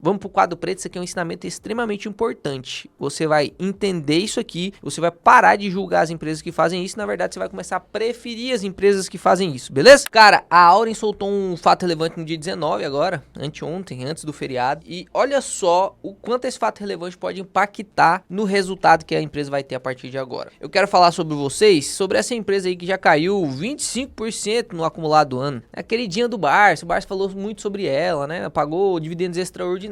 Vamos pro quadro preto, isso aqui é um ensinamento extremamente importante. Você vai entender isso aqui, você vai parar de julgar as empresas que fazem isso, na verdade você vai começar a preferir as empresas que fazem isso, beleza? Cara, a Auren soltou um fato relevante no dia 19 agora, anteontem, antes do feriado, e olha só o quanto esse fato relevante pode impactar no resultado que a empresa vai ter a partir de agora. Eu quero falar sobre vocês, sobre essa empresa aí que já caiu 25% no acumulado do ano. A queridinha do Barça, o Barça falou muito sobre ela, né? Pagou dividendos extraordinários.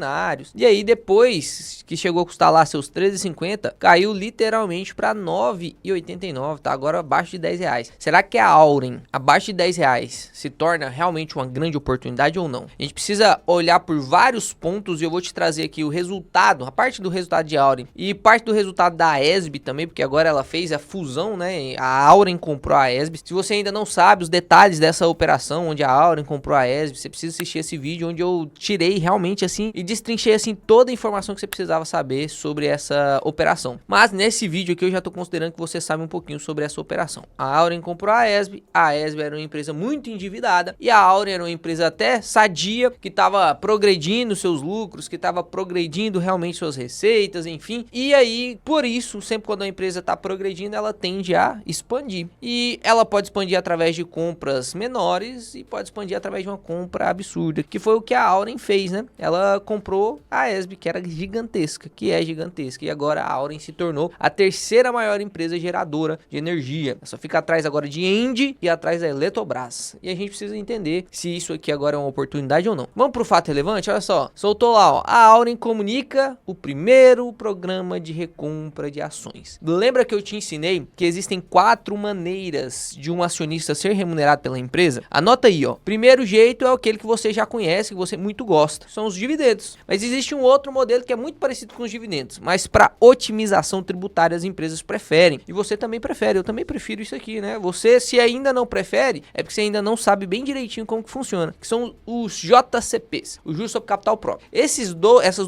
E aí depois que chegou a custar lá seus R$13,50, caiu literalmente para R$9,89, tá? Agora abaixo de R$10. Será que a Auren, abaixo de R$10, se torna realmente uma grande oportunidade ou não? A gente precisa olhar por vários pontos e eu vou te trazer aqui o resultado, a parte do resultado de Auren e parte do resultado da ESB também, porque agora ela fez a fusão, né? A Auren comprou a ESB. Se você ainda não sabe os detalhes dessa operação, onde a Auren comprou a ESB, você precisa assistir esse vídeo onde eu tirei realmente assim e destrinchei assim toda a informação que você precisava saber sobre essa operação. Mas nesse vídeo aqui eu já tô considerando que você sabe um pouquinho sobre essa operação. A Auren comprou a ESB era uma empresa muito endividada e a Auren era uma empresa até sadia, que estava progredindo seus lucros, que estava progredindo realmente suas receitas, enfim. E aí, por isso, sempre quando a empresa está progredindo, ela tende a expandir. E ela pode expandir através de compras menores e pode expandir através de uma compra absurda, que foi o que a Auren fez, né? Ela comprou a ESB, que era gigantesca, e agora a Auren se tornou a terceira maior empresa geradora de energia. Só fica atrás agora de Engie e atrás da Eletrobras. E a gente precisa entender se isso aqui agora é uma oportunidade ou não. Vamos pro fato relevante? Olha só, soltou lá, ó, a Auren comunica o primeiro programa de recompra de ações. Lembra que eu te ensinei que existem 4 maneiras de um acionista ser remunerado pela empresa? Anota aí, ó. Primeiro jeito é aquele que você já conhece, que você muito gosta, são os dividendos. Mas existe um outro modelo que é muito parecido com os dividendos, mas para otimização tributária as empresas preferem. E você também prefere, eu também prefiro isso aqui, né? Você, se ainda não prefere, é porque você ainda não sabe bem direitinho como que funciona, que são os JCPs, o Juros sobre Capital Próprio. Essas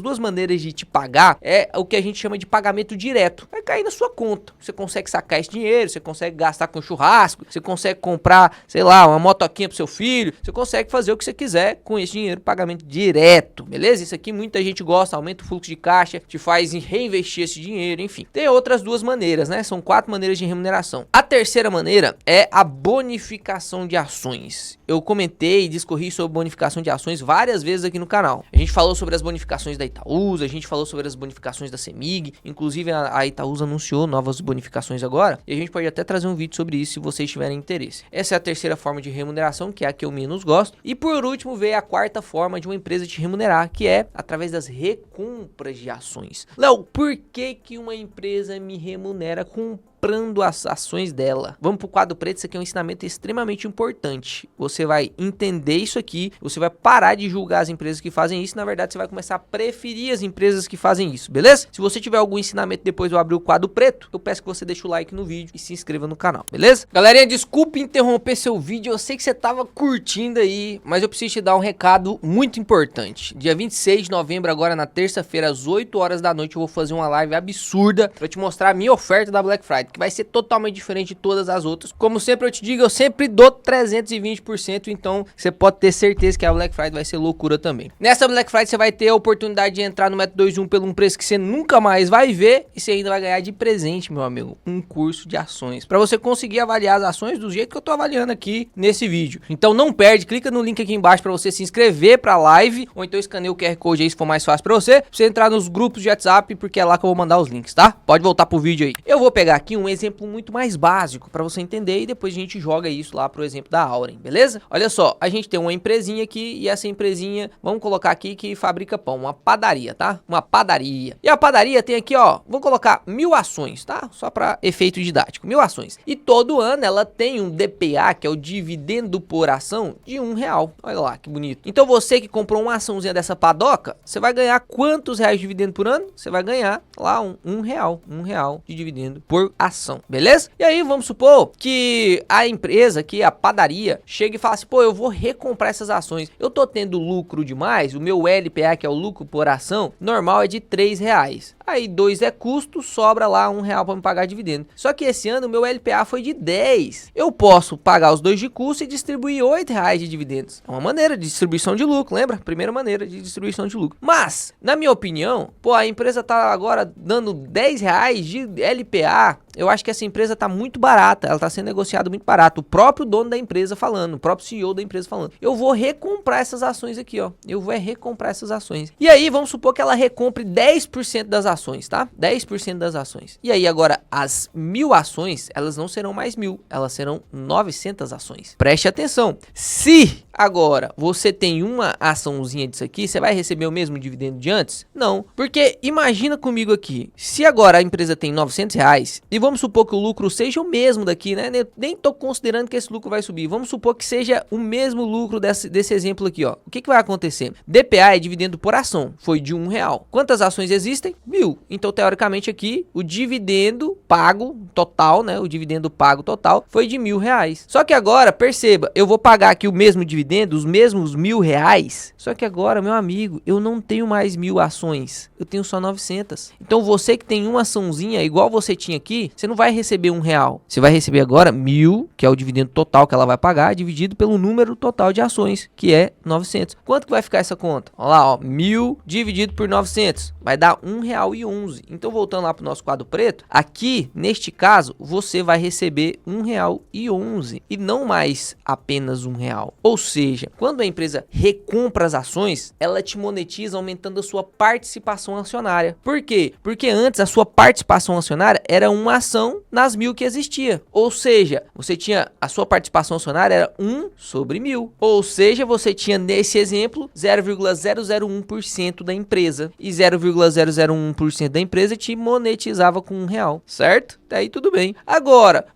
duas maneiras de te pagar é o que a gente chama de pagamento direto. Vai cair na sua conta. Você consegue sacar esse dinheiro, você consegue gastar com churrasco, você consegue comprar, sei lá, uma motoquinha pro seu filho, você consegue fazer o que você quiser com esse dinheiro, pagamento direto, beleza? Isso aqui muita gente gosta, aumenta o fluxo de caixa, te faz reinvestir esse dinheiro, enfim. Tem outras 2 maneiras, né? São 4 maneiras de remuneração. A terceira maneira é a bonificação de ações. Eu comentei e discorri sobre bonificação de ações várias vezes aqui no canal. A gente falou sobre as bonificações da Itaúsa, a gente falou sobre as bonificações da CEMIG, inclusive a Itaúsa anunciou novas bonificações agora, e a gente pode até trazer um vídeo sobre isso se vocês tiverem interesse. Essa é a terceira forma de remuneração, que é a que eu menos gosto. E por último veio a quarta forma de uma empresa te remunerar, que é através das recompras de ações. Léo, por que uma empresa me remunera comprando as ações dela? Vamos pro quadro preto, isso aqui é um ensinamento extremamente importante. Você vai entender isso aqui, você vai parar de julgar as empresas que fazem isso, na verdade você vai começar a preferir as empresas que fazem isso, beleza? Se você tiver algum ensinamento depois de eu abrir o quadro preto, eu peço que você deixe o like no vídeo e se inscreva no canal, beleza? Galerinha, desculpe interromper seu vídeo, eu sei que você tava curtindo aí, mas eu preciso te dar um recado muito importante. Dia 26 de novembro, agora na terça-feira, às 8 horas da noite, eu vou fazer uma live absurda pra te mostrar a minha oferta da Black Friday, que vai ser totalmente diferente de todas as outras. Como sempre eu te digo, eu sempre dou 320%, então você pode ter certeza que a Black Friday vai ser loucura também. Nessa Black Friday você vai ter a oportunidade de entrar no Método 2 em 1 pelo um preço que você nunca mais vai ver e você ainda vai ganhar de presente, meu amigo, um curso de ações, para você conseguir avaliar as ações do jeito que eu tô avaliando aqui nesse vídeo. Então não perde, clica no link aqui embaixo para você se inscrever pra live, ou então escaneia o QR Code aí se for mais fácil pra você entrar nos grupos de WhatsApp, porque é lá que eu vou mandar os links, tá? Pode voltar pro vídeo aí. Eu vou pegar aqui um exemplo muito mais básico pra você entender e depois a gente joga isso lá pro exemplo da Auren, beleza? Olha só, a gente tem uma empresinha aqui e essa empresinha, vamos colocar aqui que fabrica pão, uma padaria, tá? Uma padaria. E a padaria tem aqui, ó, vou colocar 1000 ações, tá? Só pra efeito didático, 1000 ações. E todo ano ela tem um DPA, que é o dividendo por ação, de R$1. Olha lá, que bonito. Então você que comprou uma açãozinha dessa padoca, você vai ganhar quantos reais de dividendo por ano? Você vai ganhar lá R$1 de dividendo por ação. ação, beleza? E aí vamos supor que a empresa, que a padaria, chega e fala assim, pô, eu vou recomprar essas ações, eu tô tendo lucro demais, o meu LPA, que é o lucro por ação, normal é de R$3. Aí 2 é custo, sobra lá R$1 para me pagar dividendo. Só que esse ano o meu LPA foi de 10. Eu posso pagar os 2 de custo e distribuir R$8 de dividendos. É uma maneira de distribuição de lucro, lembra? Primeira maneira de distribuição de lucro. Mas, na minha opinião, pô, a empresa tá agora dando R$10 de LPA. Eu acho que essa empresa tá muito barata, ela tá sendo negociada muito barato. O próprio dono da empresa falando, o próprio CEO da empresa falando. Eu vou recomprar essas ações aqui, ó. Eu vou recomprar essas ações. E aí, vamos supor que ela recompre 10% das ações, tá? 10% das ações. E aí, agora, as 1.000 ações, elas não serão mais 1.000, elas serão 900 ações. Preste atenção. Se agora você tem uma açãozinha disso aqui, você vai receber o mesmo dividendo de antes? Não. Porque imagina comigo aqui, se agora a empresa tem R$900 e vamos supor que o lucro seja o mesmo daqui, né? Nem tô considerando que esse lucro vai subir. Vamos supor que seja o mesmo lucro desse exemplo aqui, ó. O que vai acontecer? DPA é dividendo por ação. Foi de R$1. Quantas ações existem? 1.000. Então, teoricamente aqui, o dividendo pago total, né? O dividendo pago total foi de R$1.000. Só que agora, perceba, eu vou pagar aqui o mesmo dividendo, os mesmos R$1.000. Só que agora, meu amigo, eu não tenho mais 1.000 ações. Eu tenho só 900. Então, você que tem uma açãozinha igual você tinha aqui, você não vai receber R$1. Você vai receber agora 1.000, que é o dividendo total que ela vai pagar, dividido pelo número total de ações, que é 900. Quanto que vai ficar essa conta? Olha lá, ó, 1.000 dividido por 900, vai dar R$1,11. Então, voltando lá pro nosso quadro preto, aqui, neste caso, você vai receber R$1,11 e não mais apenas R$1. Ou seja, quando a empresa recompra as ações, ela te monetiza aumentando a sua participação acionária. Por quê? Porque antes a sua participação acionária era uma ação nas 1.000 que existia. Ou seja, você tinha a sua participação acionária era 1 sobre 1.000. Ou seja, você tinha nesse exemplo 0,001% da empresa. E 0,001% da empresa te monetizava com R$1, certo? Daí tudo bem. Agora,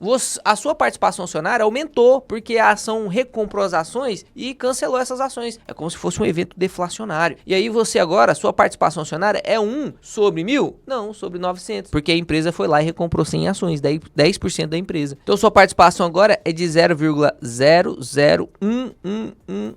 a sua participação acionária aumentou porque a ação recomprou as ações e cancelou essas ações. É como se fosse um evento deflacionário. E aí você agora, a sua participação acionária é 1 sobre 1.000? Não, sobre 900. Porque a empresa foi lá e recomprou 100 ações, daí 10% da empresa. Então sua participação agora é de 0,00111.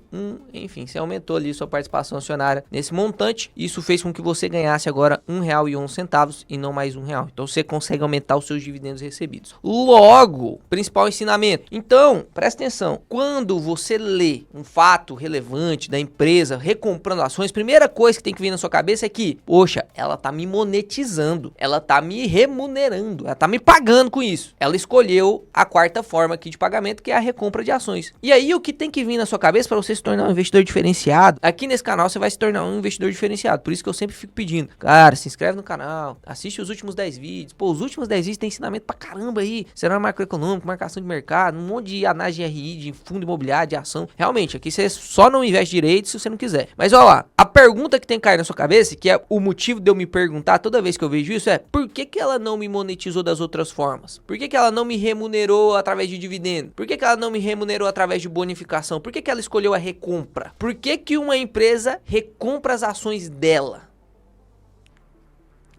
Enfim, você aumentou ali sua participação acionária nesse montante. Isso fez com que você ganhasse agora R$1,11 e não mais R$1. Então você consegue aumentar os seus dividendos recebidos. Logo, principal ensinamento. Então, presta atenção. Quando você lê um fato relevante da empresa recomprando ações, primeira coisa que tem que vir na sua cabeça é que, poxa, ela tá me monetizando, ela tá me remunerando, ela tá me pagando com isso. Ela escolheu a quarta forma aqui de pagamento, que é a recompra de ações. E aí, o que tem que vir na sua cabeça para você se tornar um investidor diferenciado? Aqui nesse canal você vai se tornar um investidor diferenciado. Por isso que eu sempre fico pedindo, cara, se inscreve no canal, assiste os últimos 10 vídeos. Pô, os últimos 10 vídeos tem ensinamento pra caramba aí. Cenário macroeconômico, marcação de mercado, um monte de análise de RI, de fundo imobiliário, de ação. Realmente, aqui você só não investe direito se você não quiser. Mas olha lá, a pergunta que tem que cair na sua cabeça, que é o motivo de eu me perguntar toda vez que eu vejo isso, é por que ela não me monetizou das outras formas? Por que ela não me remunerou através de dividendo? Por que ela não me remunerou através de bonificação? Por que ela escolheu a recompra? Por que uma empresa recompra as ações dela?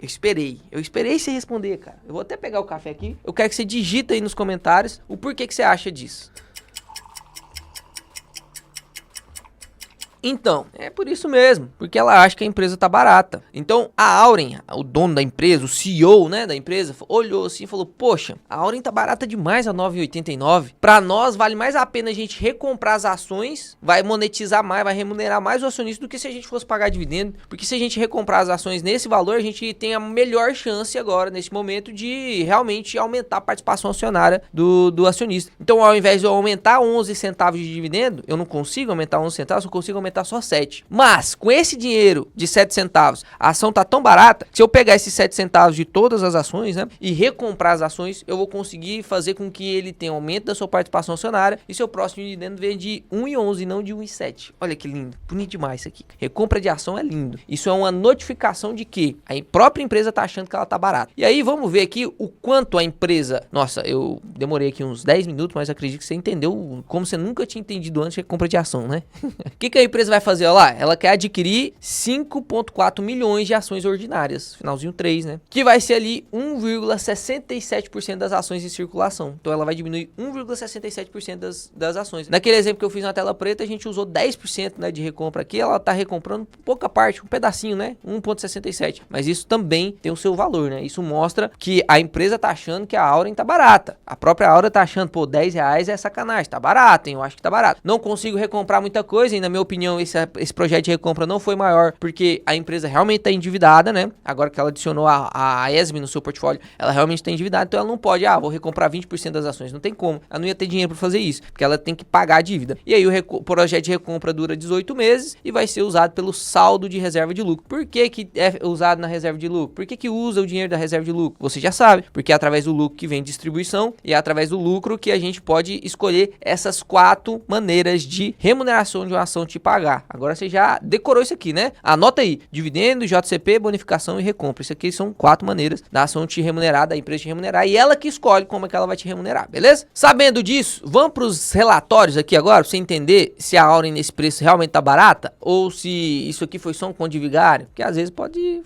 Eu esperei você responder, cara. Eu vou até pegar o café aqui. Eu quero que você digita aí nos comentários o porquê que você acha disso. Então, é por isso mesmo, porque ela acha que a empresa tá barata. Então, a Auren, o dono da empresa, o CEO, né, da empresa, olhou assim e falou, poxa, a Auren tá barata demais a 9,89. Pra nós, vale mais a pena a gente recomprar as ações, vai monetizar mais, vai remunerar mais o acionista do que se a gente fosse pagar dividendo. Porque se a gente recomprar as ações nesse valor, a gente tem a melhor chance agora, nesse momento, de realmente aumentar a participação acionária do acionista. Então, ao invés de eu aumentar 11 centavos de dividendo, eu não consigo aumentar 11 centavos, eu consigo aumentar só 7. Mas, com esse dinheiro de 7 centavos, a ação tá tão barata, se eu pegar esses 7 centavos de todas as ações, né, e recomprar as ações, eu vou conseguir fazer com que ele tenha aumento da sua participação acionária e seu próximo dividendo venha de 1,11 e não de 1,7. Olha que lindo, bonito demais isso aqui. Recompra de ação é lindo. Isso é uma notificação de que a própria empresa tá achando que ela tá barata. E aí, vamos ver aqui o quanto a empresa... Nossa, eu demorei aqui uns 10 minutos, mas acredito que você entendeu como você nunca tinha entendido antes de recompra de ação, né? O que a empresa empresa vai fazer, ó lá, ela quer adquirir 5,4 milhões de ações ordinárias, finalzinho 3, né? Que vai ser ali 1,67% das ações em circulação. Então ela vai diminuir 1,67% das ações. Naquele exemplo que eu fiz na tela preta, a gente usou 10%, né, de recompra aqui, ela tá recomprando pouca parte, um pedacinho, né? 1,67. Mas isso também tem o seu valor, né? Isso mostra que a empresa tá achando que a Auren tá barata. A própria Auren tá achando, pô, 10 reais é sacanagem, tá barato, hein? Eu acho que tá barato. Não consigo recomprar muita coisa, e na minha opinião esse projeto de recompra não foi maior, porque a empresa realmente tá endividada, né? Agora que ela adicionou a ESB no seu portfólio, ela realmente tá endividada, então ela não pode, vou recomprar 20% das ações, não tem como. Ela não ia ter dinheiro para fazer isso, porque ela tem que pagar a dívida. E aí o projeto de recompra dura 18 meses e vai ser usado pelo saldo de reserva de lucro. Por que que é usado na reserva de lucro? Por que que usa o dinheiro da reserva de lucro? Você já sabe, porque é através do lucro que vem distribuição e é através do lucro que a gente pode escolher essas 4 maneiras de remuneração de uma ação te pagar. Agora você já decorou isso aqui, né? Anota aí: dividendo, JCP, bonificação e recompra. Isso aqui são 4 maneiras da ação te remunerar, da empresa te remunerar, e ela que escolhe como é que ela vai te remunerar, beleza? Sabendo disso, vamos para os relatórios aqui agora, pra você entender se a Auren nesse preço realmente tá barata ou se isso aqui foi só um conto de vigário, porque às vezes pode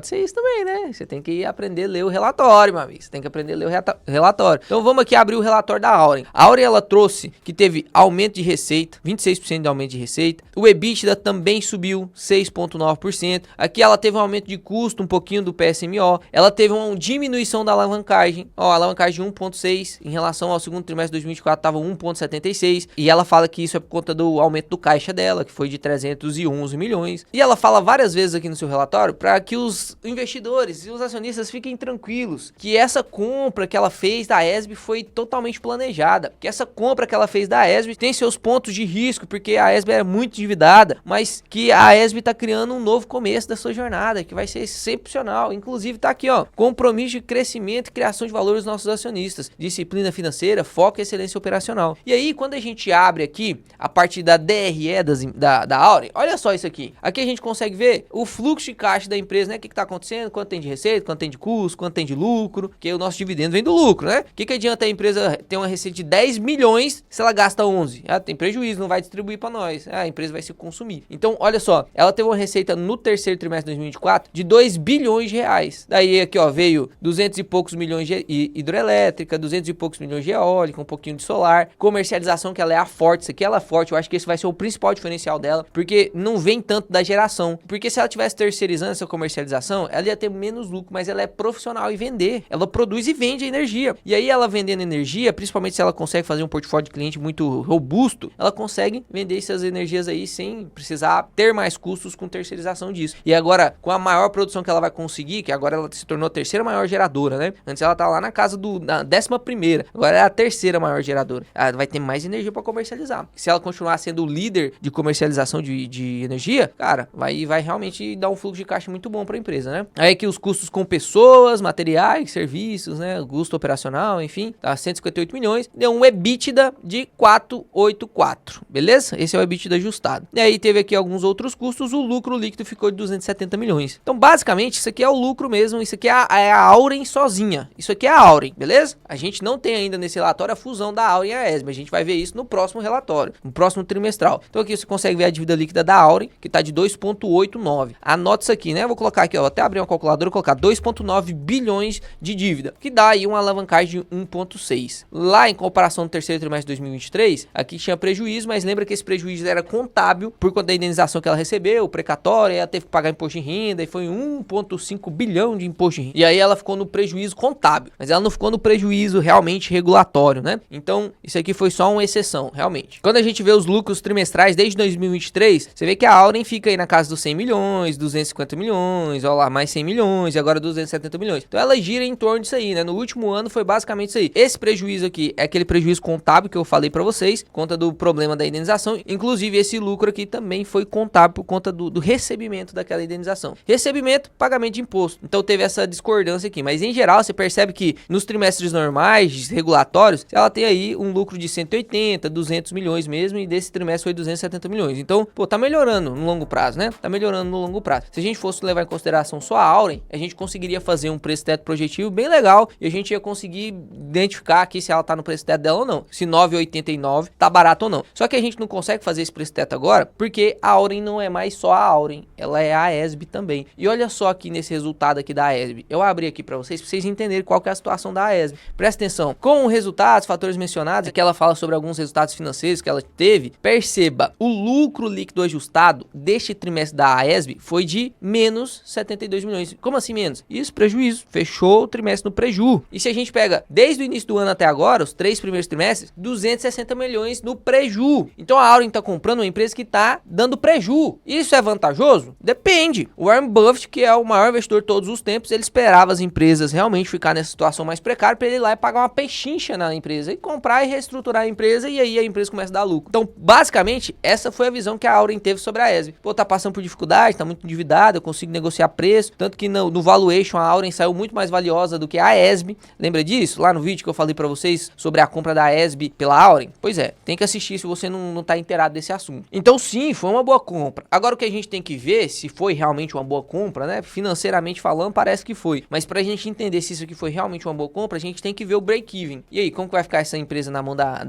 ser isso também, né? Você tem que aprender a ler o relatório, meu amigo. Você tem que aprender a ler o relatório. Então vamos aqui abrir o relatório da Auren. A Auren, ela trouxe que teve aumento de receita, 26% de aumento de receita. O EBITDA também subiu 6,9%. Aqui ela teve um aumento de custo, um pouquinho do PSMO. Ela teve uma diminuição da alavancagem. Ó, a alavancagem de 1,6 em relação ao segundo trimestre de 2024 estava 1,76. E ela fala que isso é por conta do aumento do caixa dela, que foi de 311 milhões. E ela fala várias vezes aqui no seu relatório para que os investidores e os acionistas fiquem tranquilos que essa compra que ela fez da ESB foi totalmente planejada. Que essa compra que ela fez da ESB tem seus pontos de risco, porque a ESB era muito endividada, mas que a ESB está criando um novo começo da sua jornada, que vai ser excepcional. Inclusive tá aqui, ó, compromisso de crescimento e criação de valores dos nossos acionistas, disciplina financeira, foco e excelência operacional. E aí, quando a gente abre aqui a parte da DRE da Auren, olha só isso aqui. Aqui a gente consegue ver o fluxo de caixa da empresa, né? O que tá acontecendo, quanto tem de receita, quanto tem de custo, quanto tem de lucro, que o nosso dividendo vem do lucro, né? O que adianta a empresa ter uma receita de 10 milhões se ela gasta 11? Tem prejuízo, não vai distribuir para nós. A empresa vai se consumir. Então, olha só, ela teve uma receita no terceiro trimestre de 2024 de 2 bilhões de reais. Daí aqui, ó, veio 200 e poucos milhões de hidrelétrica, 200 e poucos milhões de eólica, um pouquinho de solar, comercialização, que ela é a forte. Isso aqui ela é forte. Eu acho que esse vai ser o principal diferencial dela, porque não vem tanto da geração. Porque se ela tivesse terceirizando essa comercialização, ela ia ter menos lucro, mas ela é profissional em vender. Ela produz e vende energia. E aí ela vendendo energia, principalmente se ela consegue fazer um portfólio de cliente muito robusto, ela consegue vender essas energias aí sem precisar ter mais custos com terceirização disso. E agora, com a maior produção que ela vai conseguir, que agora ela se tornou a terceira maior geradora, né? Antes ela tá lá na casa da 11ª, agora é a terceira maior geradora. Ela vai ter mais energia para comercializar. Se ela continuar sendo o líder de comercialização de energia, cara, vai realmente dar um fluxo de caixa muito bom para a empresa, né? Aí que os custos com pessoas, materiais, serviços, né? Custo operacional, enfim, tá 158 milhões, deu um EBITDA de 484, beleza? Esse é o EBITDA ajustado. E aí teve aqui alguns outros custos, o lucro líquido ficou de 270 milhões. Então, basicamente, isso aqui é o lucro mesmo, isso aqui é a Auren sozinha. Isso aqui é a Auren, beleza? A gente não tem ainda nesse relatório a fusão da Auren e a ESB, a gente vai ver isso no próximo relatório, no próximo trimestral. Então aqui você consegue ver a dívida líquida da Auren, que tá de 2,89. Anota isso aqui, né? Vou colocar aqui, ó, vou até abrir uma calculadora e colocar 2,9 bilhões de dívida, que dá aí uma alavancagem de 1,6. Lá em comparação no terceiro trimestre de 2023, aqui tinha prejuízo, mas lembra que esse prejuízo era contábil por conta da indenização que ela recebeu, o precatório, ela teve que pagar imposto de renda e foi 1,5 bilhão de imposto de renda. E aí ela ficou no prejuízo contábil, mas ela não ficou no prejuízo realmente regulatório, né? Então, isso aqui foi só uma exceção, realmente. Quando a gente vê os lucros trimestrais desde 2023, você vê que a Auren fica aí na casa dos 100 milhões, 250 milhões, ó lá, mais 100 milhões e agora 270 milhões. Então ela gira em torno disso aí, né? No último ano foi basicamente isso aí. Esse prejuízo aqui é aquele prejuízo contábil que eu falei pra vocês, por conta do problema da indenização. Inclusive, esse lucro aqui também foi contábil por conta do recebimento daquela indenização. Recebimento, pagamento de imposto. Então teve essa discordância aqui. Mas em geral, você percebe que nos trimestres normais, regulatórios, ela tem aí um lucro de 180, 200 milhões mesmo, e desse trimestre foi 270 milhões. Então, pô, tá melhorando no longo prazo, né? Tá melhorando no longo prazo. Se a gente fosse levar em consideração só a Auren, a gente conseguiria fazer um preço teto projetivo bem legal e a gente ia conseguir identificar aqui se ela tá no preço teto dela ou não. Se 9,89 tá barato ou não. Só que a gente não consegue fazer esse preço teto teto agora, porque a Auren não é mais só a Auren, ela é a ESB também. E olha só aqui nesse resultado aqui da ESB. Eu abri aqui para vocês entenderem qual que é a situação da ESB. Presta atenção. Com os resultados, fatores mencionados, que ela fala sobre alguns resultados financeiros que ela teve, perceba, o lucro líquido ajustado deste trimestre da ESB foi de menos 72 milhões. Como assim menos? Isso, prejuízo. Fechou o trimestre no preju. E se a gente pega desde o início do ano até agora, os 3 primeiros trimestres, 260 milhões no preju. Então a Auren tá comprando uma empresa que tá dando preju. Isso é vantajoso? Depende. O Warren Buffett, que é o maior investidor de todos os tempos, ele esperava as empresas realmente ficar nessa situação mais precária para ele ir lá e pagar uma pechincha na empresa e comprar e reestruturar a empresa, e aí a empresa começa a dar lucro. Então, basicamente, essa foi a visão que a Auren teve sobre a ESB. Pô, tá passando por dificuldade, tá muito endividado, eu consigo negociar preço, tanto que no valuation a Auren saiu muito mais valiosa do que a ESB. Lembra disso? Lá no vídeo que eu falei para vocês sobre a compra da ESB pela Auren? Pois é, tem que assistir se você não tá inteirado desse assunto. Então sim, foi uma boa compra. Agora o que a gente tem que ver se foi realmente uma boa compra, né? Financeiramente falando, parece que foi. Mas pra gente entender se isso aqui foi realmente uma boa compra, a gente tem que ver o break-even. E aí, como que vai ficar essa empresa na mão da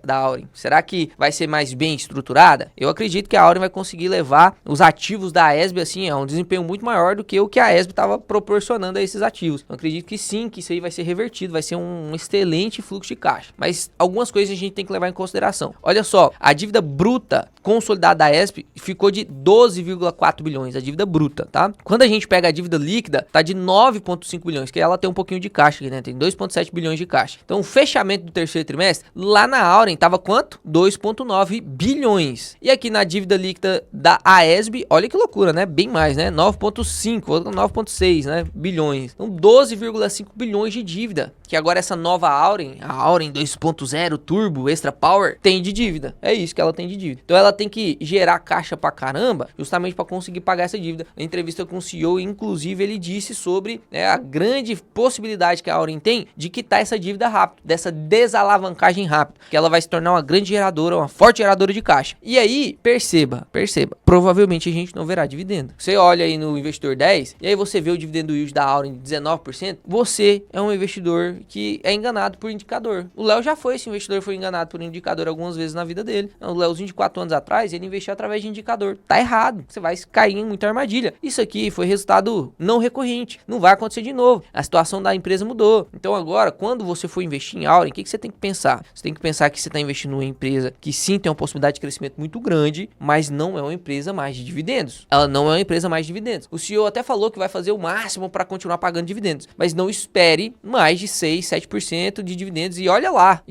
Auren? Será que vai ser mais bem estruturada? Eu acredito que a Auren vai conseguir levar os ativos da ESB assim, a um desempenho muito maior do que o que a ESB estava proporcionando a esses ativos. Eu acredito que sim, que isso aí vai ser revertido, vai ser um excelente fluxo de caixa. Mas algumas coisas a gente tem que levar em consideração. Olha só, a dívida bruta consolidada da ESB ficou de 12,4 bilhões, a dívida bruta, tá? Quando a gente pega a dívida líquida, tá de 9,5 bilhões, que ela tem um pouquinho de caixa aqui, né? Tem 2,7 bilhões de caixa. Então, o fechamento do terceiro trimestre, lá na Auren, tava quanto? 2,9 bilhões. E aqui na dívida líquida da AESB, olha que loucura, né? Bem mais, né? 9,5, 9,6, né? Bilhões. Então, 12,5 bilhões de dívida, que agora essa nova Auren, a Auren 2.0 Turbo Extra Power, tem de dívida. É isso que ela tem de dívida. Então, ela tem que gerar caixa pra caramba, justamente para conseguir pagar essa dívida. Na entrevista com o CEO, inclusive, ele disse sobre a grande possibilidade que a Auren tem de quitar essa dívida rápido, dessa desalavancagem rápida, que ela vai se tornar uma grande geradora, uma forte geradora de caixa. E aí, perceba, provavelmente a gente não verá dividendo. Você olha aí no Investidor 10, e aí você vê o dividendo yield da Auren de 19%, você é um investidor que é enganado por indicador. O Léo já foi esse investidor, foi enganado por indicador algumas vezes na vida dele. O Léozinho de 4 anos atrás, ele investiu através de indicador. Tá errado, você vai cair em muita armadilha. Isso aqui foi resultado não recorrente, não vai acontecer de novo. A situação da empresa mudou. Então agora, quando você for investir em Auren, o que você tem que pensar? Você tem que pensar que você está investindo em uma empresa que sim tem uma possibilidade de crescimento muito grande, mas não é uma empresa mais de dividendos. Ela não é uma empresa mais de dividendos. O CEO até falou que vai fazer o máximo para continuar pagando dividendos, mas não espere mais de 6, 7% de dividendos e olha lá,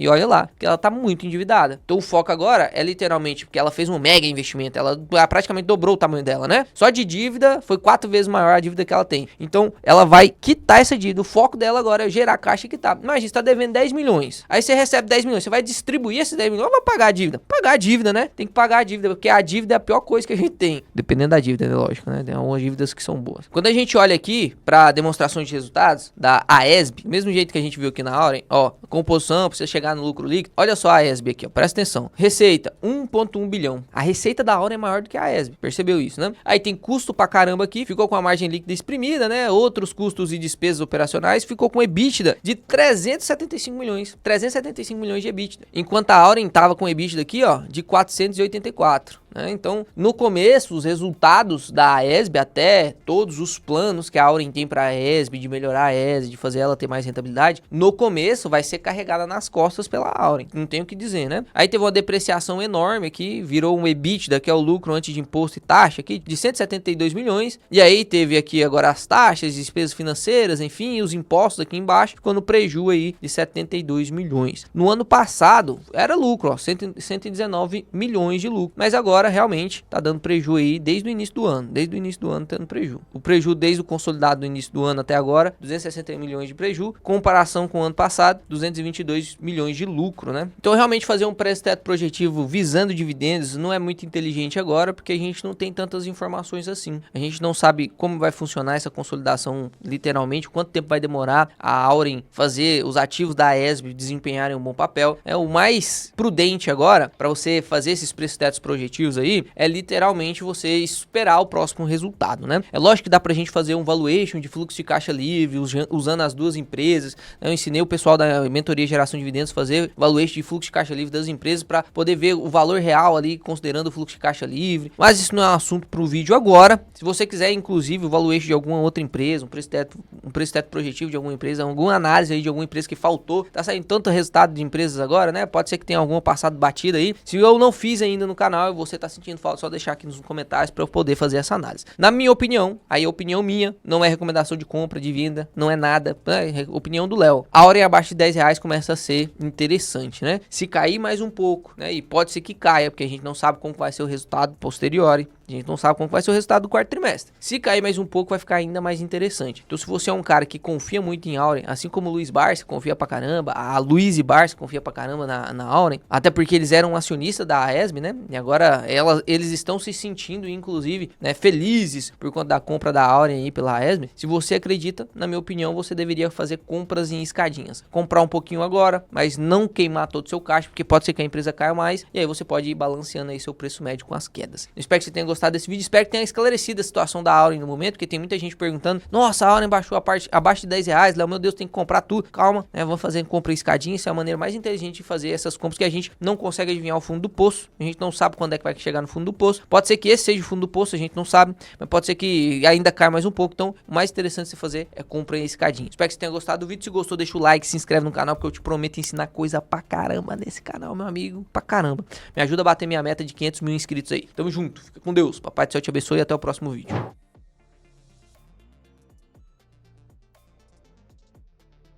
porque ela tá muito endividada. Então o foco agora é literalmente, porque ela fez um mega investimento, ela praticamente dobrou o tamanho dela, né? Só de dívida foi 4 vezes maior a dívida que ela tem. Então ela vai quitar essa dívida. O foco dela agora é gerar caixa e quitar. Imagina, você tá devendo 10 milhões. Aí você recebe 10 milhões, você vai distribuir esses 10 milhões ou vai pagar a dívida? Pagar a dívida, né? Tem que pagar a dívida, porque a dívida é a pior coisa que a gente tem. Dependendo da dívida, né? Lógico, né? Tem algumas dívidas que são boas. Quando a gente olha aqui para demonstrações de resultados da AESB, mesmo jeito que a gente viu aqui na Auren, ó, composição para você chegar no lucro líquido. Olha só a AESB aqui, ó, presta atenção. Receita, 1,1 bilhão. A receita da Auren é maior do que a AESB, percebeu isso, né? Aí tem custo pra caramba aqui, ficou com a margem líquida exprimida, né? Outros custos e despesas operacionais, ficou com EBITDA de 375 milhões. 375 milhões de EBITDA. Enquanto a Auren tava com EBITDA aqui, ó, de 484. Então, no começo, os resultados da AESB, até todos os planos que a Auren tem para a AESB, de melhorar a AESB, de fazer ela ter mais rentabilidade, no começo vai ser carregada nas costas pela Auren. Não tem o que dizer, né? Aí teve uma depreciação enorme aqui, virou um EBITDA, que é o lucro antes de imposto e taxa aqui, de 172 milhões. E aí teve aqui agora as taxas, despesas financeiras, enfim, os impostos aqui embaixo, ficou no preju aí de 72 milhões. No ano passado, era lucro, ó, 119 milhões de lucro. Mas agora realmente tá dando preju aí desde o início do ano. Desde o início do ano tá dando preju. O preju desde o consolidado do início do ano até agora, 261 milhões de preju. Comparação com o ano passado, 222 milhões de lucro, né? Então realmente fazer um preço-teto projetivo visando dividendos não é muito inteligente agora, porque a gente não tem tantas informações assim. A gente não sabe como vai funcionar essa consolidação literalmente, quanto tempo vai demorar a Auren fazer os ativos da AESB desempenharem um bom papel. É o mais prudente agora para você fazer esses preços-tetos projetivos executivos aí é literalmente você esperar o próximo resultado, né? É lógico que dá pra gente fazer um valuation de fluxo de caixa livre usando as duas empresas, né? Eu ensinei o pessoal da mentoria geração de dividendos a fazer valuation de fluxo de caixa livre das empresas para poder ver o valor real ali, considerando o fluxo de caixa livre, mas isso não é um assunto pro vídeo agora. Se você quiser, inclusive, o valuation de alguma outra empresa, um preço teto projetivo de alguma empresa, alguma análise aí de alguma empresa que faltou, tá saindo tanto resultado de empresas agora, né? Pode ser que tenha alguma passado batida aí. Se eu não fiz ainda no canal e você tá sentindo falta, só deixar aqui nos comentários para eu poder fazer essa análise. Na minha opinião, aí a opinião minha, não é recomendação de compra, de venda, não é nada, é opinião do Léo. A hora em abaixo de R$10 começa a ser interessante, né? Se cair mais um pouco, né? E pode ser que caia, porque a gente não sabe como vai ser o resultado posterior. A gente não sabe como vai ser o resultado do quarto trimestre. Se cair mais um pouco, vai ficar ainda mais interessante. Então, se você é um cara que confia muito em Auren, assim como o Luiz Barsi confia pra caramba, a Luiz Barsi confia pra caramba na Auren, até porque eles eram acionistas da AESB, né? E agora eles estão se sentindo, inclusive, né, felizes por conta da compra da Auren aí pela AESB. Se você acredita, na minha opinião, você deveria fazer compras em escadinhas. Comprar um pouquinho agora, mas não queimar todo o seu caixa, porque pode ser que a empresa caia mais, e aí você pode ir balanceando aí seu preço médio com as quedas. Eu espero que você tenha gostado desse vídeo, espero que tenha esclarecido a situação da Auren no momento, porque tem muita gente perguntando, nossa, a Auren baixou abaixo de R$10, Léo, meu Deus, tem que comprar tudo. Calma, né, vamos fazer compra em escadinha, isso é a maneira mais inteligente de fazer essas compras, que a gente não consegue adivinhar o fundo do poço, a gente não sabe quando é que vai chegar no fundo do poço, pode ser que esse seja o fundo do poço, a gente não sabe, mas pode ser que ainda caia mais um pouco, então o mais interessante você fazer é compra em escadinha. Espero que você tenha gostado do vídeo, se gostou deixa o like, se inscreve no canal, porque eu te prometo ensinar coisa pra caramba nesse canal, meu amigo, pra caramba. Me ajuda a bater minha meta de 500 mil inscritos aí. Tamo junto, fica com Deus, papai do céu te abençoe e até o próximo vídeo.